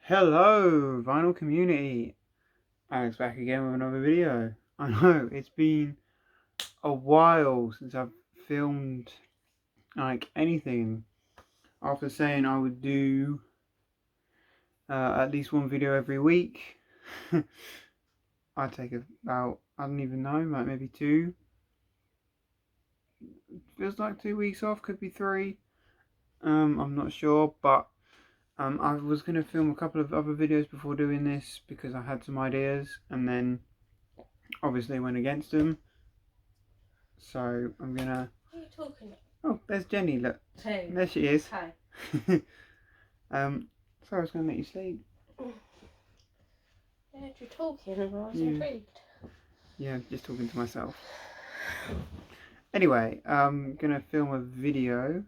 Hello, vinyl community. Alex back again with another video. I know it's been a while since I've filmed like anything. After saying I would do at least one video every week, I'd take about, I don't even know, like maybe two. Feels like 2 weeks off, could be three. I'm not sure, but I was going to film a couple of other videos before doing this because I had some ideas and then obviously went against them. So I'm gonna. What are you talking about? Oh, there's Jenny. Look, Hey. there she is. Hi. So I was gonna let you sleep. I heard you talking and I was Yeah. intrigued. Yeah, just talking to myself. Anyway, I'm gonna film a video.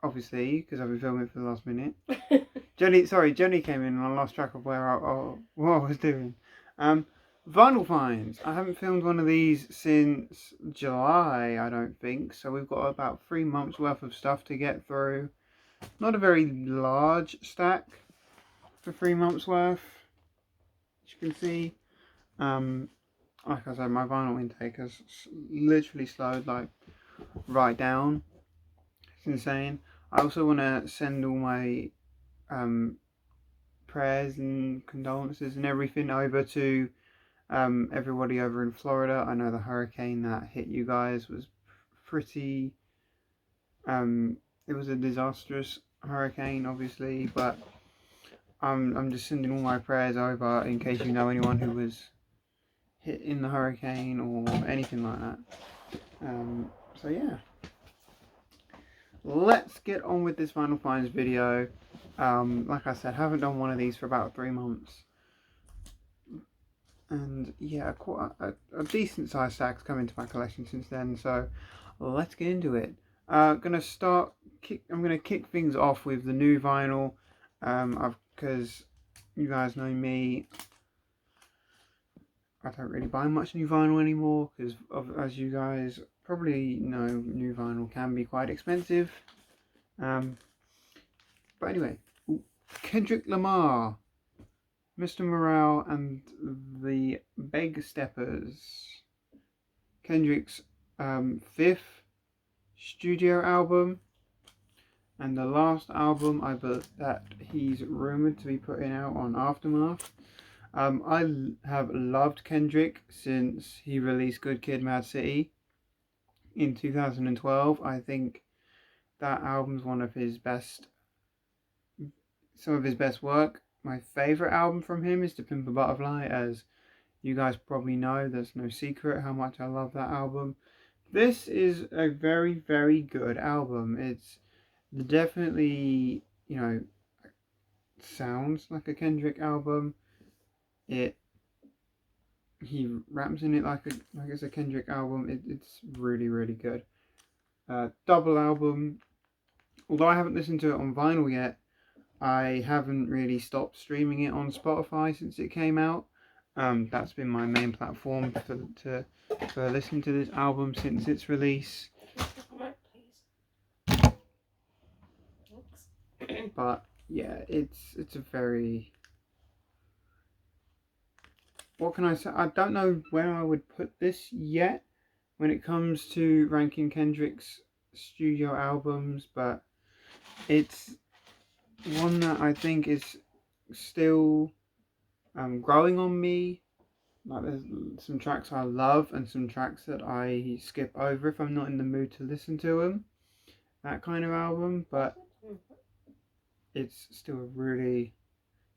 Obviously, because I've been filming it for the last minute. Jenny came in and I lost track of what I was doing. Vinyl finds. I haven't filmed one of these since July, I don't think. So we've got about 3 months worth of stuff to get through. Not a very large stack for 3 months worth, as you can see. Like I said, my vinyl intake has literally slowed like right down. It's insane. I also want to send all my prayers and condolences and everything over to everybody over in Florida. I know the hurricane that hit you guys was pretty it was a disastrous hurricane, obviously, but I'm just sending all my prayers over in case you know anyone who was hit in the hurricane or anything like that. So yeah, let's get on with this Vinyl Finds video. Like I said, haven't done one of these for about 3 months. And yeah, quite a decent sized stack's come into my collection since then, so let's get into it. I'm gonna kick things off with the new vinyl, because you guys know me, I don't really buy much new vinyl anymore because, as you guys probably know, new vinyl can be quite expensive. But anyway, Kendrick Lamar, Mr. Morale and the Beg Steppers. Kendrick's 5th studio album and the last album that he's rumoured to be putting out on Aftermath. I have loved Kendrick since he released Good Kid, Mad City in 2012. I think that album's some of his best work. My favourite album from him is The Pimple Butterfly, as you guys probably know. There's no secret how much I love that album. This is a very, very good album. It's definitely, sounds like a Kendrick album. He raps in it like it's a Kendrick album. It's really, really good. Double album. Although I haven't listened to it on vinyl yet, I haven't really stopped streaming it on Spotify since it came out. That's been my main platform for listening to this album since its release. But yeah, it's a very, what can I say? I don't know where I would put this yet when it comes to ranking Kendrick's studio albums, but it's one that I think is still growing on me. Like, there's some tracks I love and some tracks that I skip over if I'm not in the mood to listen to them. That kind of album, but it's still a really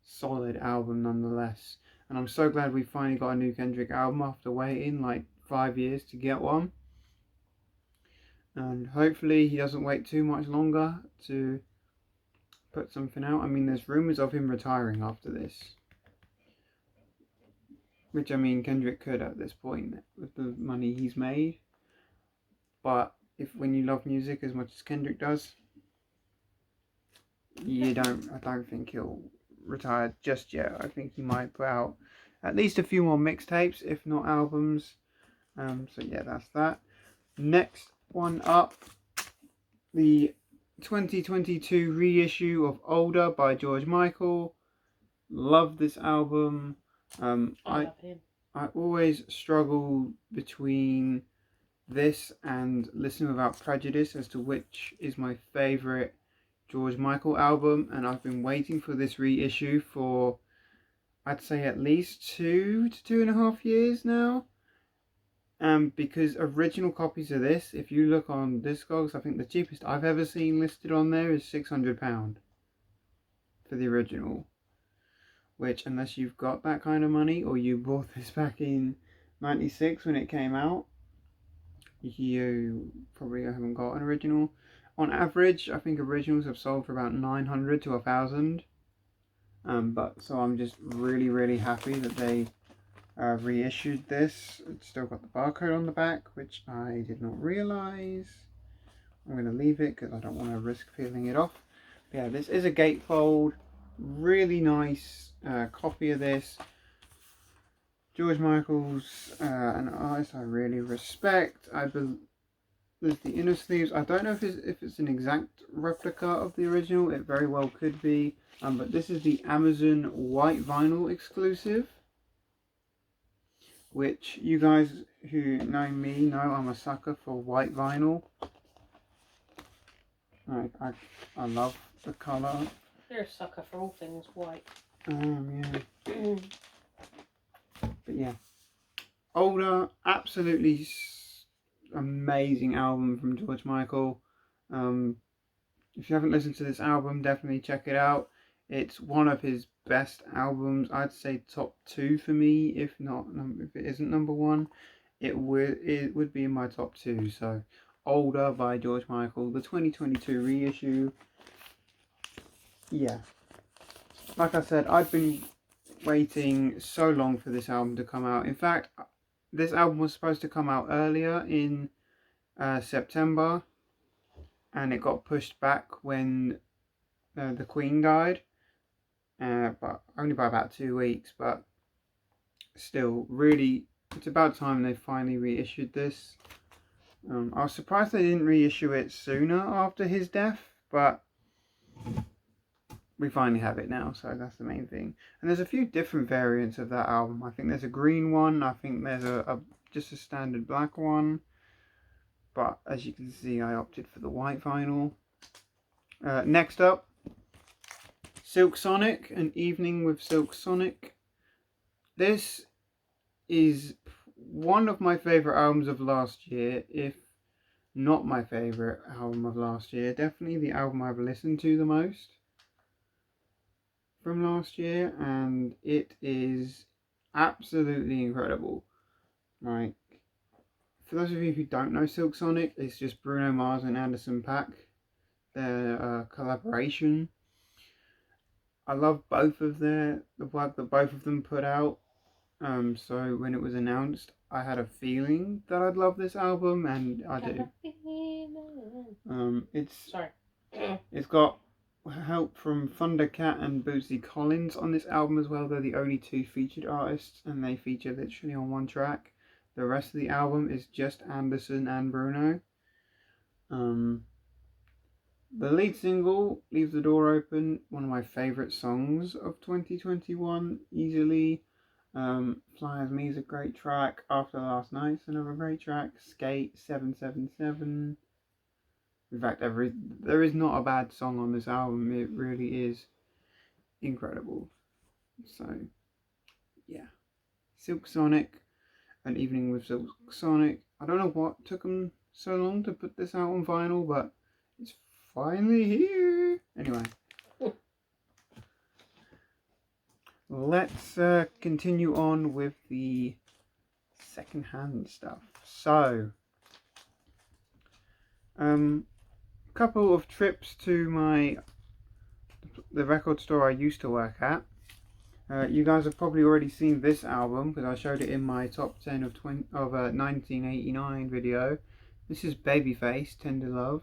solid album nonetheless. And I'm so glad we finally got a new Kendrick album after waiting like 5 years to get one. And hopefully he doesn't wait too much longer to put something out. I mean, there's rumours of him retiring after this. Which, I mean, Kendrick could at this point with the money he's made. But when you love music as much as Kendrick does, I don't think he'll retire just yet. I think he might put out at least a few more mixtapes, if not albums. So yeah, that's that. Next one up, the 2022 reissue of Older by George Michael. Love this album. I love him. I always struggle between this and Listen Without Prejudice as to which is my favourite George Michael album, and I've been waiting for this reissue for, I'd say, at least 2 to 2.5 years now. Because original copies of this, if you look on Discogs, I think the cheapest I've ever seen listed on there is £600 for the original. Which, unless you've got that kind of money, or you bought this back in '96 when it came out, you probably haven't got an original. On average, I think originals have sold for about 900 to 1,000. But so I'm just really happy that they reissued this. It's still got the barcode on the back, which I did not realise. I'm going to leave it because I don't want to risk peeling it off. But yeah, this is a gatefold. Really nice copy of this. George Michael's an artist I really respect. There's the inner sleeves. I don't know if it's an exact replica of the original. It very well could be. But this is the Amazon white vinyl exclusive, which you guys who know me know I'm a sucker for white vinyl. I love the colour. You're a sucker for all things white. Yeah. But yeah, older, absolutely amazing album from George Michael. If you haven't listened to this album, definitely check it out. It's one of his best albums. I'd say top 2 for me, if it isn't number 1, it would be in my top 2. So, Older by George Michael, the 2022 reissue. Yeah, like I said, I've been waiting so long for this album to come out. In fact, this album was supposed to come out earlier in September, and it got pushed back when the Queen died, but only by about 2 weeks. But still, really, it's about time they finally reissued this. I was surprised they didn't reissue it sooner after his death, but we finally have it now, so that's the main thing. And there's a few different variants of that album. I think there's a green one. I think there's just a standard black one. But as you can see, I opted for the white vinyl. Next up, Silk Sonic, An Evening with Silk Sonic. This is one of my favourite albums of last year, if not my favourite album of last year. Definitely the album I've listened to the most from last year, and it is absolutely incredible. Like, for those of you who don't know Silk Sonic, it's just Bruno Mars and Anderson .Paak, their collaboration. I love both of the work that both of them put out. So when it was announced, I had a feeling that I'd love this album, and I do. It's got help from Thundercat and Bootsy Collins on this album as well. They're the only 2 featured artists, and they feature literally on 1 track. The rest of the album is just Anderson and Bruno. The lead single, Leave the Door Open, one of my favourite songs of 2021, easily. Fly As Me is a great track. After Last Night's another great track. Skate 777. In fact, there is not a bad song on this album. It really is incredible. So, yeah. Silk Sonic, An Evening with Silk Sonic. I don't know what took them so long to put this out on vinyl, but it's finally here. Anyway. Let's continue on with the second-hand stuff. So, couple of trips to the record store I used to work at. You guys have probably already seen this album because I showed it in my top 10 of 1989 video. This is Babyface, Tender Love.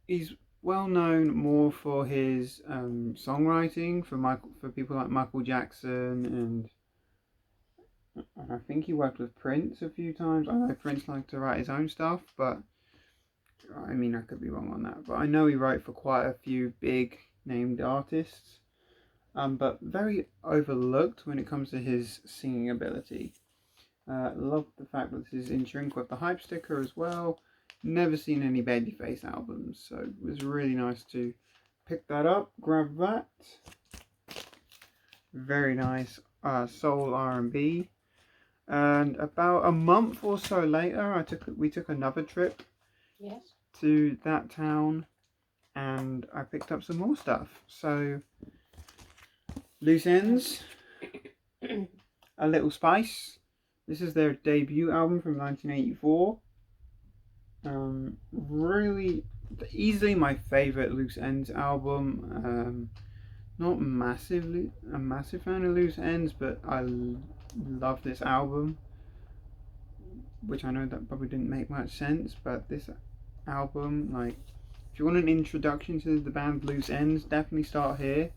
He's well known more for his songwriting for people like Michael Jackson, and I think he worked with Prince a few times. I know Prince liked to write his own stuff, but I mean, I could be wrong on that. But I know he wrote for quite a few big named artists. but very overlooked when it comes to his singing ability. Love the fact that this is in sync with the hype sticker as well. Never seen any Babyface albums, so it was really nice to pick that up, grab that. Very nice soul R&B. And about a month or so later, we took another trip Yes. to that town, and I picked up some more stuff. So, Loose Ends, A Little Spice. This is their debut album from 1984. Really, easily my favorite Loose Ends album. Not a massive fan of Loose Ends, but I love this album, which I know that probably didn't make much sense, but this album, like, if you want an introduction to the band Loose Ends, definitely start here.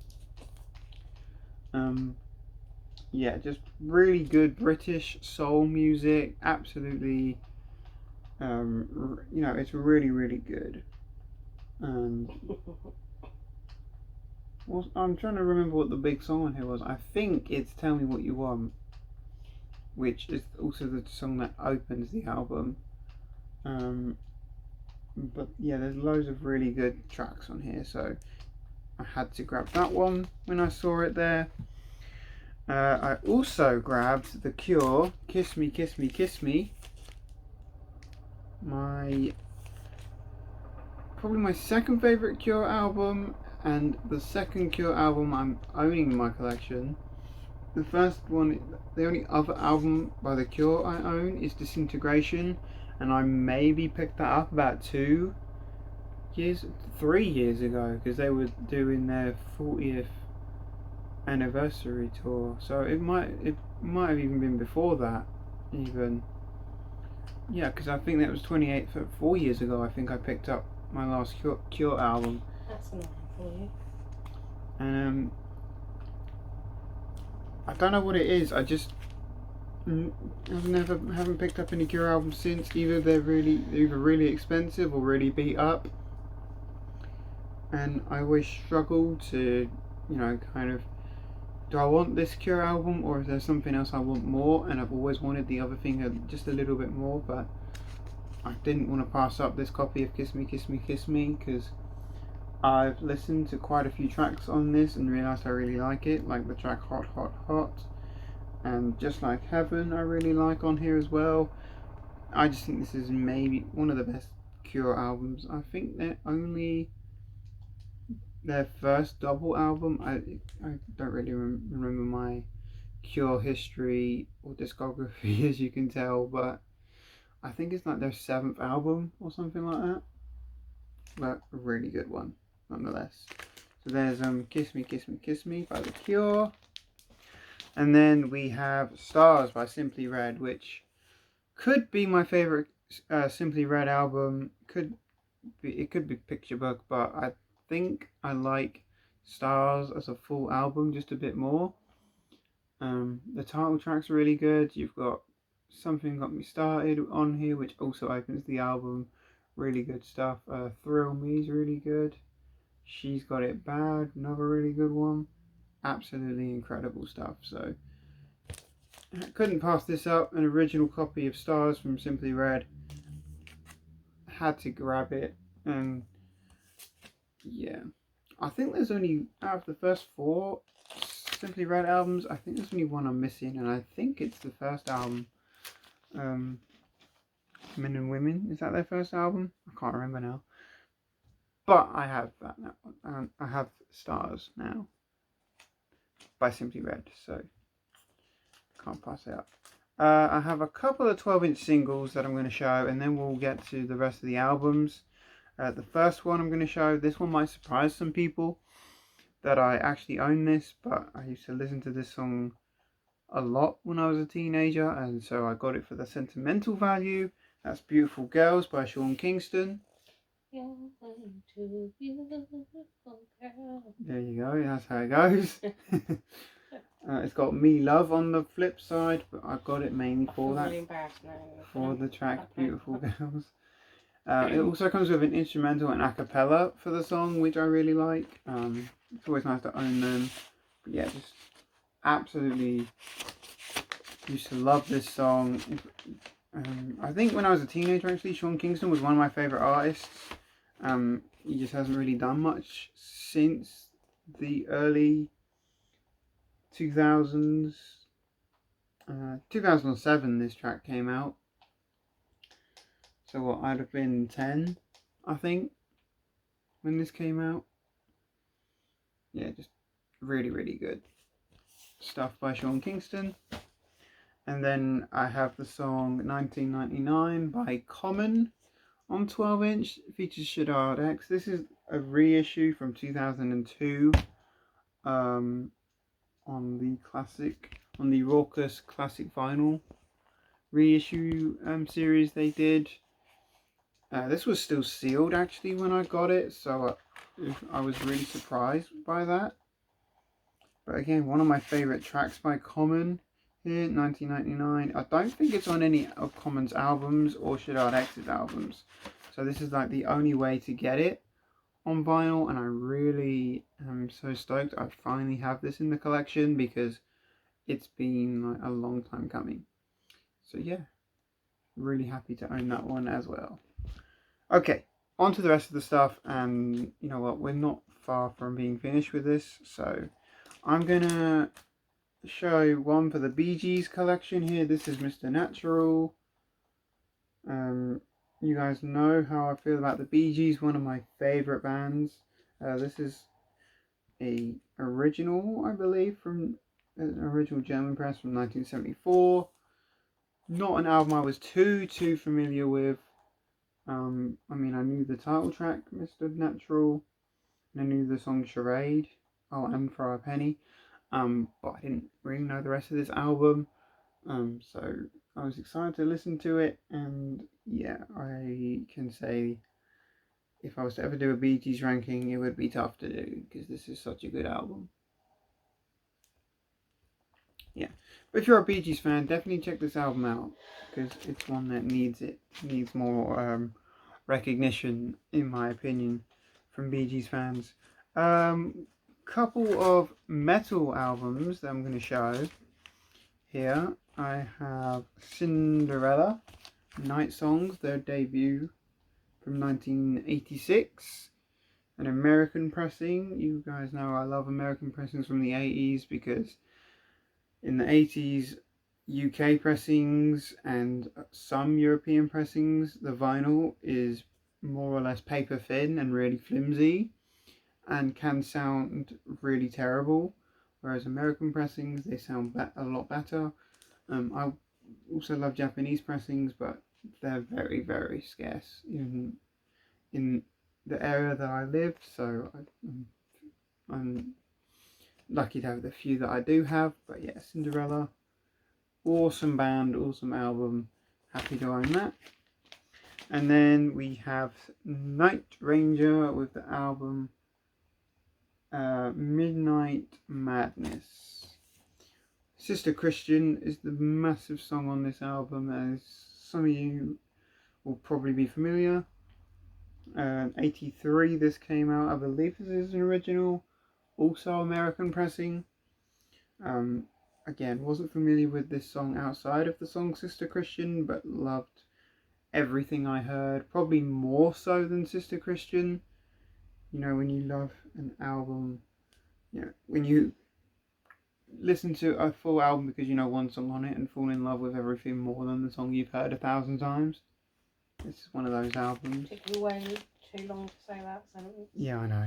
Yeah, just really good British soul music, absolutely, it's really, really good. Well, I'm trying to remember what the big song on here was. I think it's Tell Me What You Want, which is also the song that opens the album. But yeah, there's loads of really good tracks on here, so I had to grab that one when I saw it there. I also grabbed The Cure, Kiss Me, Kiss Me, Kiss Me. Probably my second favourite Cure album, and the second Cure album I'm owning in my collection. The first one, the only other album by The Cure I own is Disintegration, and I maybe picked that up about 3 years ago, because they were doing their 40th anniversary tour, so it might have even been before that, even. Yeah, because I think that was 4 years ago. I think I picked up my last Cure album. That's annoying for you. And I don't know what it is. I just haven't picked up any Cure albums since. Either they're really expensive or really beat up, and I always struggle to, kind of, do I want this Cure album, or is there something else I want more? And I've always wanted the other thing just a little bit more, but I didn't want to pass up this copy of Kiss Me, Kiss Me, Kiss Me, because I've listened to quite a few tracks on this and realised I really like it, like the track Hot, Hot, Hot, and Just Like Heaven I really like on here as well. I just think this is maybe one of the best Cure albums. I think they're only their first double album. I don't really remember my Cure history or discography, as you can tell, but I think it's like their 7th album or something like that. But a really good one, nonetheless. So there's Kiss Me, Kiss Me, Kiss Me by The Cure. And then we have Stars by Simply Red, which could be my favourite Simply Red album. It could be Picture Book, but I think I like Stars as a full album just a bit more. The title track's really good. You've got Something Got Me Started on here, which also opens the album. Really good stuff. Thrill Me is really good. She's Got It Bad, another really good one. Absolutely incredible stuff. So I couldn't pass this up. An original copy of Stars from Simply Red. Had to grab it, and yeah, I think there's only, out of the first 4 Simply Red albums, I think there's only one I'm missing, and I think it's the first album, Men and Women. Is that their first album? I can't remember now. But I have that now. I have Stars now by Simply Red, so can't pass it up. I have a couple of 12-inch singles that I'm going to show, and then we'll get to the rest of the albums. The first one I'm going to show, this one might surprise some people that I actually own this, but I used to listen to this song a lot when I was a teenager, and so I got it for the sentimental value. That's Beautiful Girls by Sean Kingston. You're way too beautiful, girl. There you go, that's how it goes. It's got Me Love on the flip side, but I got it mainly for that, for the track Beautiful Girls. It also comes with an instrumental and a cappella for the song, which I really like. It's always nice to own them. But yeah, just absolutely used to love this song. I think when I was a teenager, actually, Sean Kingston was one of my favourite artists. He just hasn't really done much since the early 2000s. 2007 this track came out. So what, I'd have been 10, I think, when this came out. Yeah, just really, really good stuff by Sean Kingston. And then I have the song 1999 by Common on 12-inch. Features Shadard X. This is a reissue from 2002 on the Raucous Classic Vinyl reissue series they did. This was still sealed actually when I got it, so I was really surprised by that. But again, one of my favourite tracks by Common here, 1999. I don't think it's on any of Common's albums or Shadard X's albums. So this is like the only way to get it on vinyl, and I really am so stoked I finally have this in the collection because it's been like a long time coming. So yeah, really happy to own that one as well. Okay, on to the rest of the stuff, and you know what, we're not far from being finished with this, so I'm gonna show one for the Bee Gees collection here. This is Mr. Natural. You guys know how I feel about the Bee Gees, one of my favourite bands. This is a original, I believe, from an original German press from 1974. Not an album I was too familiar with. I mean, I knew the title track, Mr. Natural, and I knew the song Charade, and For a Penny, but I didn't really know the rest of this album, so I was excited to listen to it, and yeah, I can say if I was to ever do a Bee Gees ranking, it would be tough to do, because this is such a good album. Yeah, but if you're a Bee Gees fan, definitely check this album out, because it's one that needs more recognition, in my opinion, from Bee Gees fans. Couple of metal albums that I'm going to show here. I have Cinderella, Night Songs, their debut from 1986. An American pressing. You guys know I love American pressings from the 80s, because in the 80s, UK pressings and some European pressings, the vinyl is more or less paper thin and really flimsy and can sound really terrible, whereas American pressings, they sound a lot better. I also love Japanese pressings, but they're very, very scarce in the area that I live, so I'm lucky to have the few that I do have. But yeah, Cinderella, awesome band, awesome album, happy to own that. And then we have Night Ranger with the album Midnight Madness. Sister Christian is the massive song on this album, as some of you will probably be familiar. 83 this came out, I believe this is an original, also American pressing. Again, wasn't familiar with this song outside of the song Sister Christian, but loved everything I heard, probably more so than Sister Christian. You know, when you love an album, you know, when you listen to a full album because you know one song on it and fall in love with everything more than the song you've heard 1,000 times. This is one of those albums. Took you way too long to say that sentence. Yeah, I know.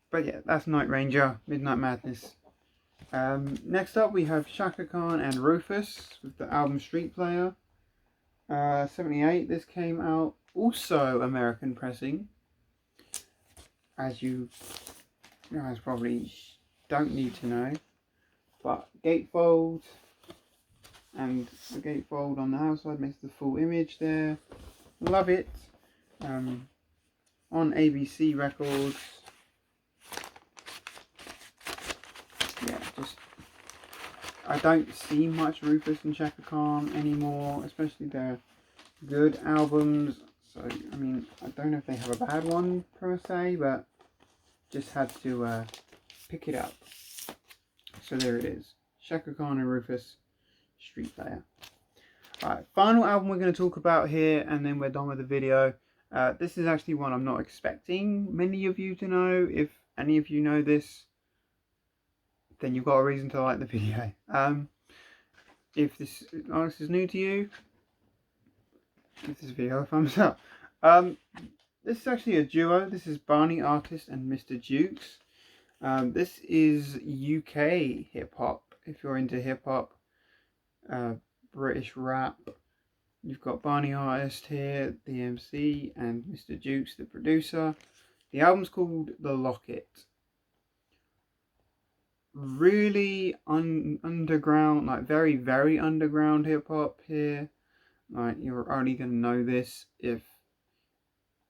But yeah, that's Night Ranger, Midnight Madness. Next up we have Shaka Khan and Rufus with the album Street Player. 78 this came out, also American pressing, as you guys probably don't need to know, but gatefold, and the gatefold on the outside makes the full image there. Love it. On ABC Records. Yeah, just I don't see much Rufus and Shaka Khan anymore, especially their good albums. So I mean, I don't know if they have a bad one per se, but just had to pick it up. So there it is. Shaka Khan and Rufus, Street Player. Alright, final album we're going to talk about here, and then we're done with the video. This is actually one I'm not expecting many of you to know. If any of you know this, then you've got a reason to like the video. If this is new to you, give this video a thumbs up. This is actually a duo. This is Barney Artist and Mr. Jukes. This is UK hip-hop. If you're into hip-hop, British rap, you've got Barney Artist here, the MC, and Mr. Jukes, the producer. The album's called The Locket. Really underground, like very, very underground hip-hop here. Like, you're only going to know this if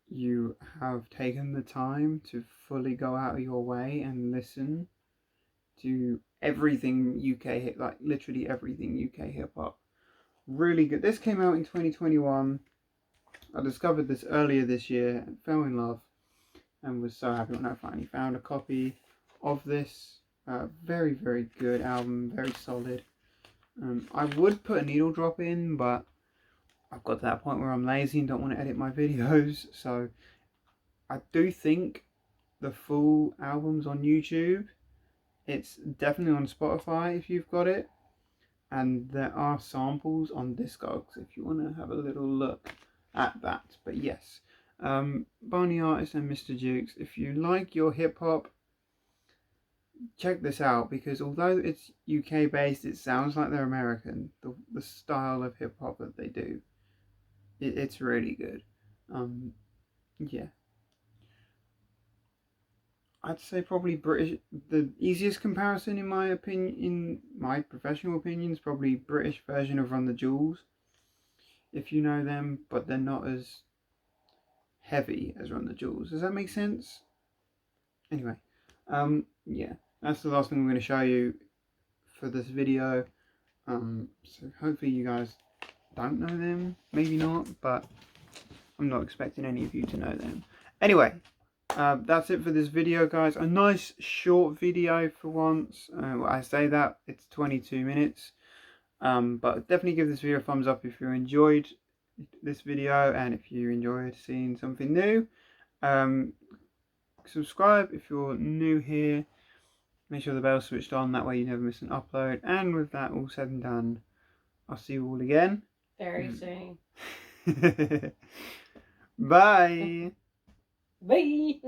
you have taken the time to fully go out of your way and listen to everything UK hip, like literally everything UK hip hop. Really good. This came out in 2021. I discovered this earlier this year and fell in love and was so happy when I finally found a copy of this. Very, very good album, very solid. I would put a needle drop in, but I've got to that point where I'm lazy and don't want to edit my videos, so I do think the full album's on YouTube. It's definitely on Spotify if you've got it, and there are samples on Discogs if you want to have a little look at that. But yes, Barney Artist and Mr. Jukes, if you like your hip hop, check this out, because although it's UK based, it sounds like they're American. The style of hip hop that they do, it's really good. Yeah, I'd say probably British. The easiest comparison, in my opinion, in my professional opinion, is probably British version of Run the Jewels, if you know them, but they're not as heavy as Run the Jewels. Does that make sense? Anyway, yeah, that's the last thing I'm going to show you for this video. So hopefully you guys don't know them, maybe not, but I'm not expecting any of you to know them. Anyway, that's it for this video, guys. A nice short video for once. I say that, it's 22 minutes. But definitely give this video a thumbs up if you enjoyed this video, and if you enjoyed seeing something new. Subscribe if you're new here. Make sure the bell's switched on, that way you never miss an upload. And with that all said and done, I'll see you all again Very soon. Bye. Bye.